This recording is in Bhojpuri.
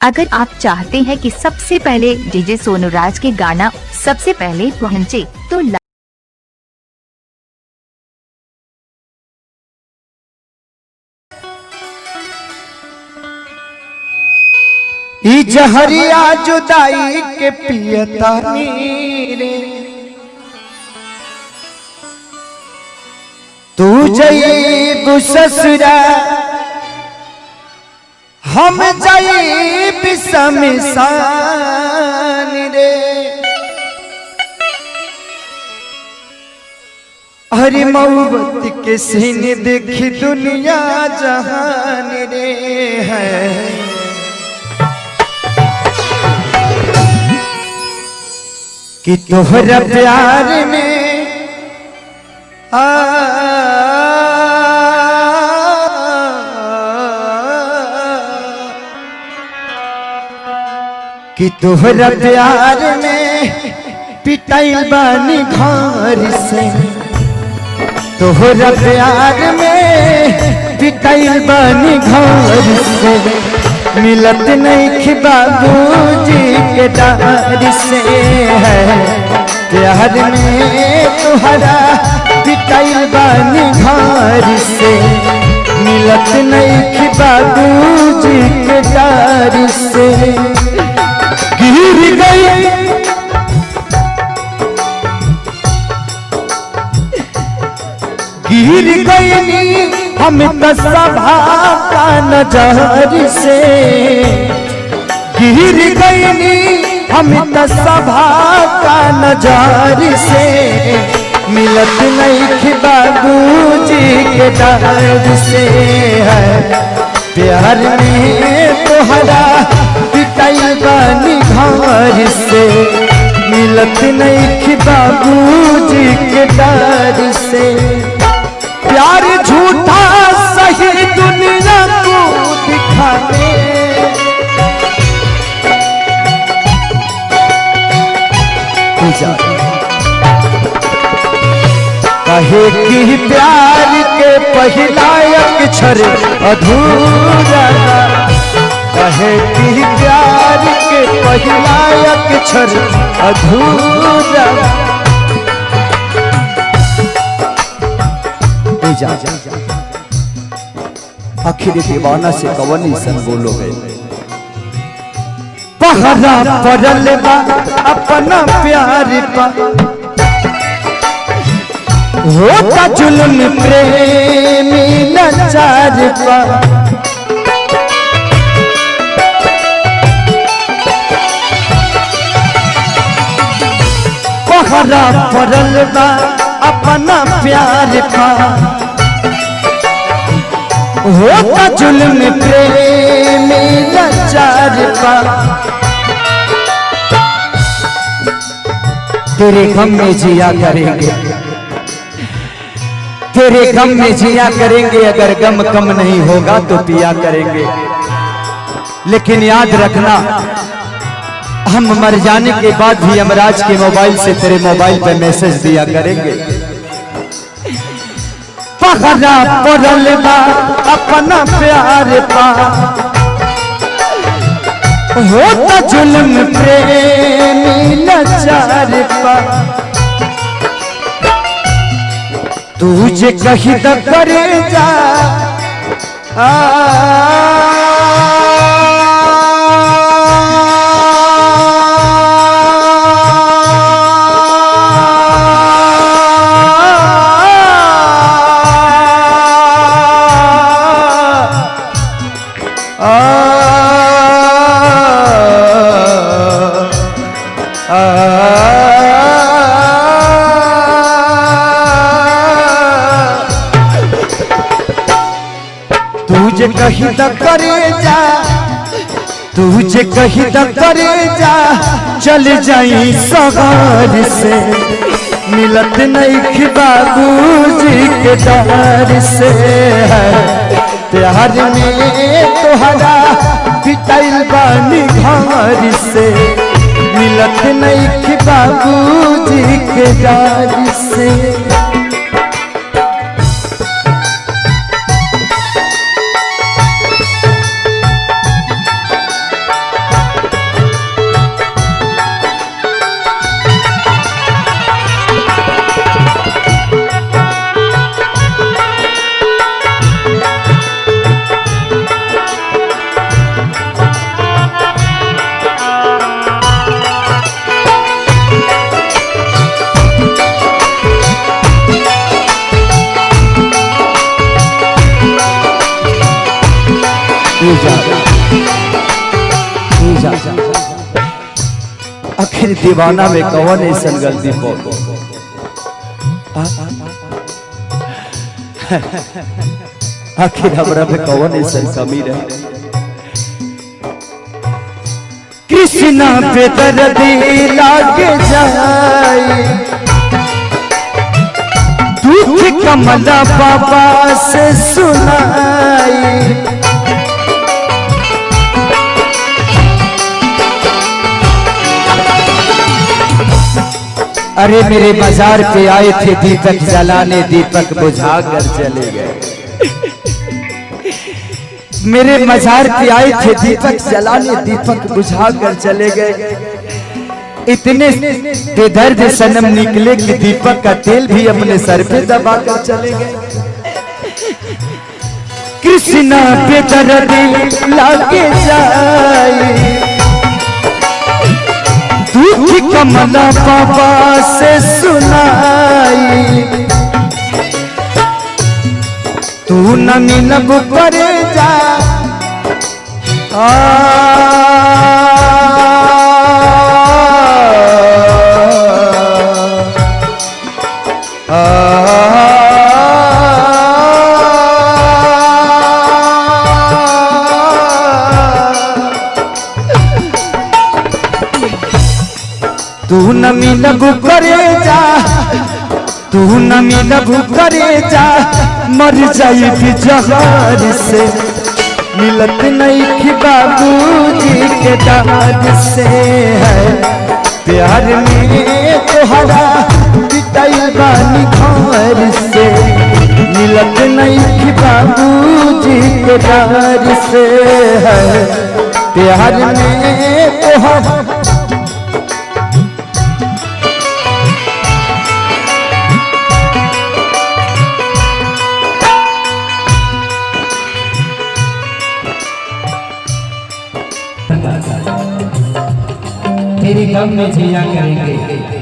अगर आप चाहते हैं कि सबसे पहले डीजे सोनू राज के गाना सबसे पहले पहुंचे, तो ई जहरिया जुदाई के पियता रे, तू जईब ससुरा हम जईब शमशान रे। हरी मोहब्बत के सीने देखी दुनिया जहान रे है। कि तोहरा प्यार में कि तोहरा प्यार में पिटाइल बानी घर से, तोहरा प्यार में पिटाइल बानी घर से। मिलत नहीं बाबूजी के डार से है, प्यार में तुहरा पिटाइल बानी घर से। मिलत नहीं बाबूजी के डार से। गिर गई हम तो सभा का नजर से, गिर गई हम तो सभा का नजर से। मिलत नहीं बाबूजी के दर्द से है, प्यार में तोहरा पिटाइल बानी घर से। मिलत नहीं बाबूजी के दर्द से। प्यार झूठा सही दुनिया को दिखाने, कहे कि प्यार के पहला अक्षर अधूरा, कहे कि प्यार के पहला अक्षर अधूरा। आखिर दीवाना से कवनी सन बोलोगे। पहरा पड़ल बा अपना प्यार पा, होता जुल्म प्रेमी लाचार पा। पहरा पड़ल बा अपना प्यार पा, होता जुल्म प्रेमी लाचार पा। तेरे गम में जिया करेंगे, तेरे गम में जिया करेंगे। अगर गम कम नहीं होगा तो पिया करेंगे। लेकिन याद रखना, हम मर जाने के बाद भी यमराज के मोबाइल से तेरे मोबाइल पे मैसेज दिया करेंगे। पहरा पड़ल बा अपना प्यार पा, होता जुल्म प्रेमी लाचार पा। तुझे कहीं तो करे जा तुझे कहीं तो करे जा, तुझे कहीं तो करे जा। चल जाई सगार से, मिलत नहीं बाबूजी के दर से है। प्यार में तोहरा पिटाइल बानी घर से, मिलत नहीं बाबूजी के दर से। आखिर दीवाना में कौन ऐसा गलती पो आखिर हमरा में कौन ऐसा कमी रहे। कृष्णा पे दर्दी लाग जाए दुख कमला बाबा से सुनाई। अरे मेरे बाजार पे आए थे दीपक जलाने, दीपक बुझा कर चले गए। मेरे मजार पे आए थे दीपक जलाने, दीपक बुझा कर चले गए। इतने बेदर्द सनम निकले कि दीपक का तेल भी अपने सर पे दबा कर चले गए। कृष्णा पे दर्द लागे जाए दुख कमला बाबा से सुनाई। तू न मिलब करे जा तू न मिलब करे जा, तू न मिलब करे जा, मर जाई भी जहर से। मिलत नहीं कि बाबूजी के दाद से है प्यार में तोहरा पिटाई बानी घर से। मिलत नहीं कि बाबूजी के दाद से है प्यार में तोहरा। तेरे गम में जिया करेंगे।